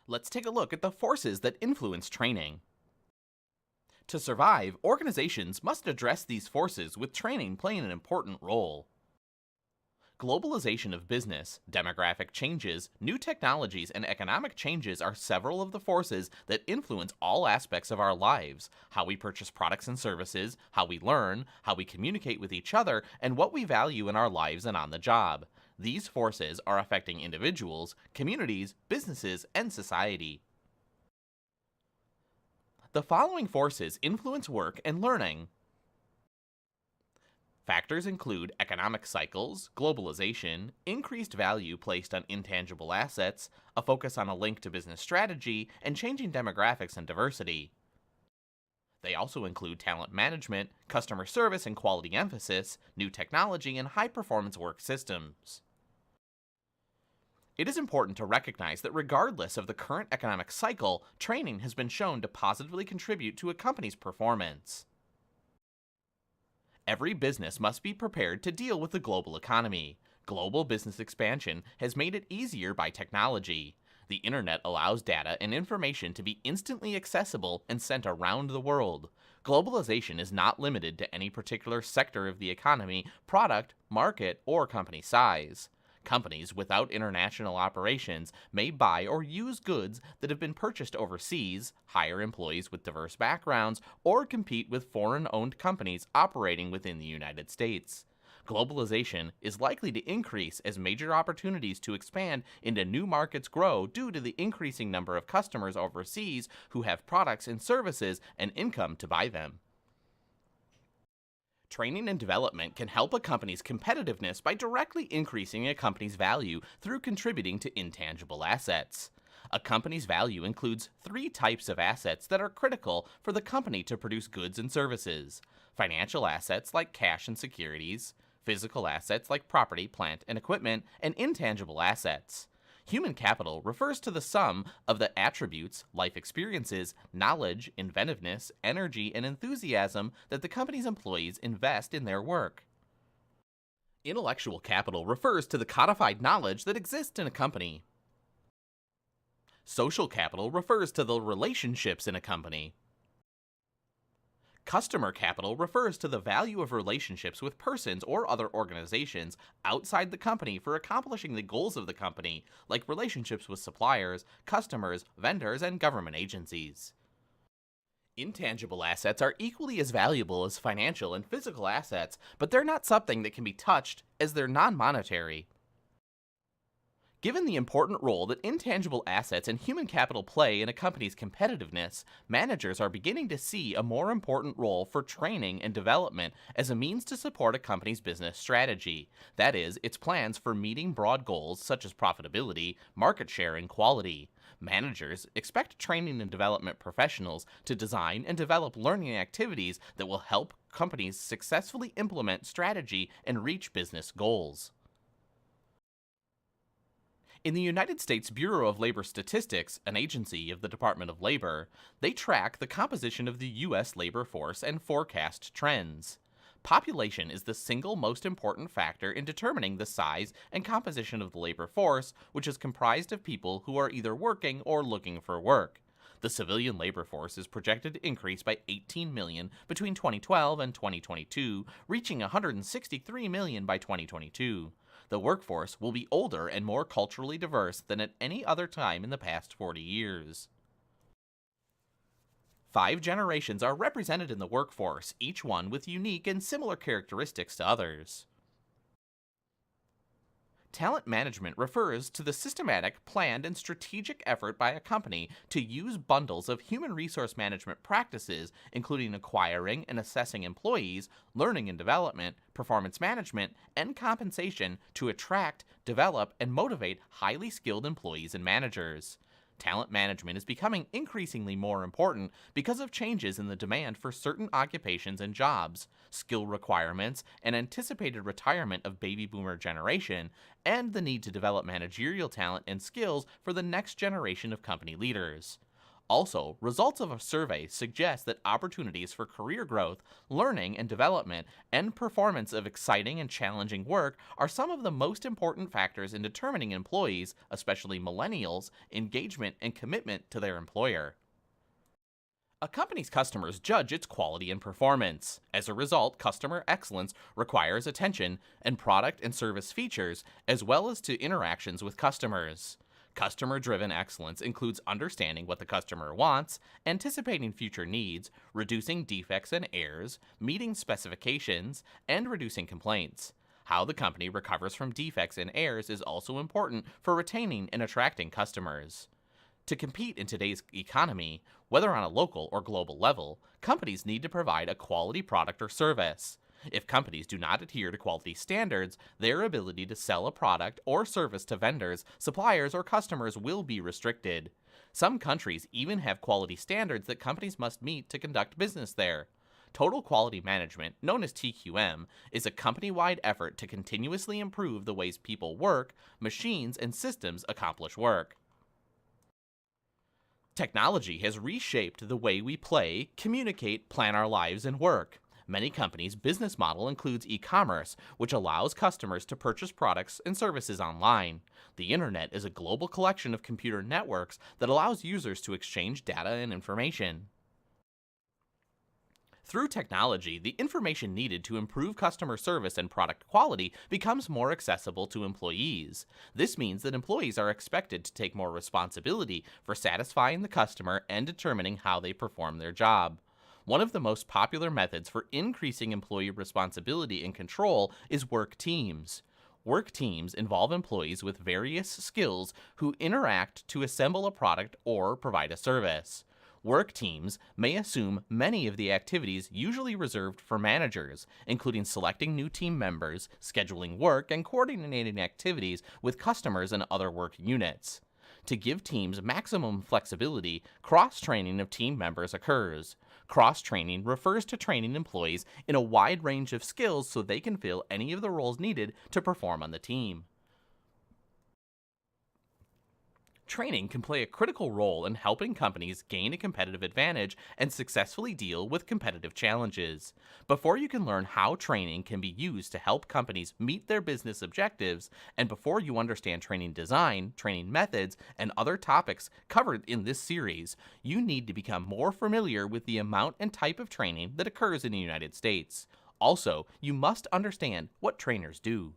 Let's take a look at the forces that influence training. To survive, organizations must address these forces with training playing an important role. Globalization of business, demographic changes, new technologies, and economic changes are several of the forces that influence all aspects of our lives: how we purchase products and services, how we learn, how we communicate with each other, and what we value in our lives and on the job. These forces are affecting individuals, communities, businesses, and society. The following forces influence work and learning. Factors include economic cycles, globalization, increased value placed on intangible assets, a focus on a link to business strategy, and changing demographics and diversity. They also include talent management, customer service and quality emphasis, new technology, and high performance work systems. It is important to recognize that regardless of the current economic cycle, training has been shown to positively contribute to a company's performance. Every business must be prepared to deal with the global economy. Global business expansion has made it easier by technology. The internet allows data and information to be instantly accessible and sent around the world. Globalization is not limited to any particular sector of the economy, product, market, or company size. Companies without international operations may buy or use goods that have been purchased overseas, hire employees with diverse backgrounds, or compete with foreign-owned companies operating within the United States. Globalization is likely to increase as major opportunities to expand into new markets grow due to the increasing number of customers overseas who have products and services and income to buy them. Training and development can help a company's competitiveness by directly increasing a company's value through contributing to intangible assets. A company's value includes three types of assets that are critical for the company to produce goods and services: financial assets like cash and securities, physical assets like property, plant, and equipment, and intangible assets. Human capital refers to the sum of the attributes, life experiences, knowledge, inventiveness, energy, and enthusiasm that the company's employees invest in their work. Intellectual capital refers to the codified knowledge that exists in a company. Social capital refers to the relationships in a company. Customer capital refers to the value of relationships with persons or other organizations outside the company for accomplishing the goals of the company, like relationships with suppliers, customers, vendors, and government agencies. Intangible assets are equally as valuable as financial and physical assets, but they're not something that can be touched as they're non-monetary. Given the important role that intangible assets and human capital play in a company's competitiveness, managers are beginning to see a more important role for training and development as a means to support a company's business strategy. That is, its plans for meeting broad goals such as profitability, market share, and quality. Managers expect training and development professionals to design and develop learning activities that will help companies successfully implement strategy and reach business goals. In the United States Bureau of Labor Statistics, an agency of the Department of Labor, they track the composition of the U.S. labor force and forecast trends. Population is the single most important factor in determining the size and composition of the labor force, which is comprised of people who are either working or looking for work. The civilian labor force is projected to increase by 18 million between 2012 and 2022, reaching 163 million by 2022. The workforce will be older and more culturally diverse than at any other time in the past 40 years. 5 generations are represented in the workforce, each one with unique and similar characteristics to others. Talent management refers to the systematic, planned, and strategic effort by a company to use bundles of human resource management practices, including acquiring and assessing employees, learning and development, performance management, and compensation to attract, develop, and motivate highly skilled employees and managers. Talent management is becoming increasingly more important because of changes in the demand for certain occupations and jobs, skill requirements, and anticipated retirement of baby boomer generation, and the need to develop managerial talent and skills for the next generation of company leaders. Also, results of a survey suggest that opportunities for career growth, learning and development, and performance of exciting and challenging work are some of the most important factors in determining employees, especially millennials, engagement and commitment to their employer. A company's customers judge its quality and performance. As a result, customer excellence requires attention and product and service features, as well as to interactions with customers. Customer driven excellence includes understanding what the customer wants, anticipating future needs, reducing defects and errors, meeting specifications, and reducing complaints. How the company recovers from defects and errors is also important for retaining and attracting customers. To compete in today's economy, whether on a local or global level, companies need to provide a quality product or service. If companies do not adhere to quality standards, their ability to sell a product or service to vendors, suppliers, or customers will be restricted. Some countries even have quality standards that companies must meet to conduct business there. Total Quality Management, known as TQM, is a company-wide effort to continuously improve the ways people work, machines, and systems accomplish work. Technology has reshaped the way we play, communicate, plan our lives, and work. Many companies' business model includes e-commerce, which allows customers to purchase products and services online. The internet is a global collection of computer networks that allows users to exchange data and information. Through technology, the information needed to improve customer service and product quality becomes more accessible to employees. This means that employees are expected to take more responsibility for satisfying the customer and determining how they perform their job. One of the most popular methods for increasing employee responsibility and control is work teams. Work teams involve employees with various skills who interact to assemble a product or provide a service. Work teams may assume many of the activities usually reserved for managers, including selecting new team members, scheduling work, and coordinating activities with customers and other work units. To give teams maximum flexibility, cross-training of team members occurs. Cross-training refers to training employees in a wide range of skills so they can fill any of the roles needed to perform on the team. Training can play a critical role in helping companies gain a competitive advantage and successfully deal with competitive challenges. Before you can learn how training can be used to help companies meet their business objectives, and before you understand training design, training methods, and other topics covered in this series, you need to become more familiar with the amount and type of training that occurs in the United States. Also, you must understand what trainers do.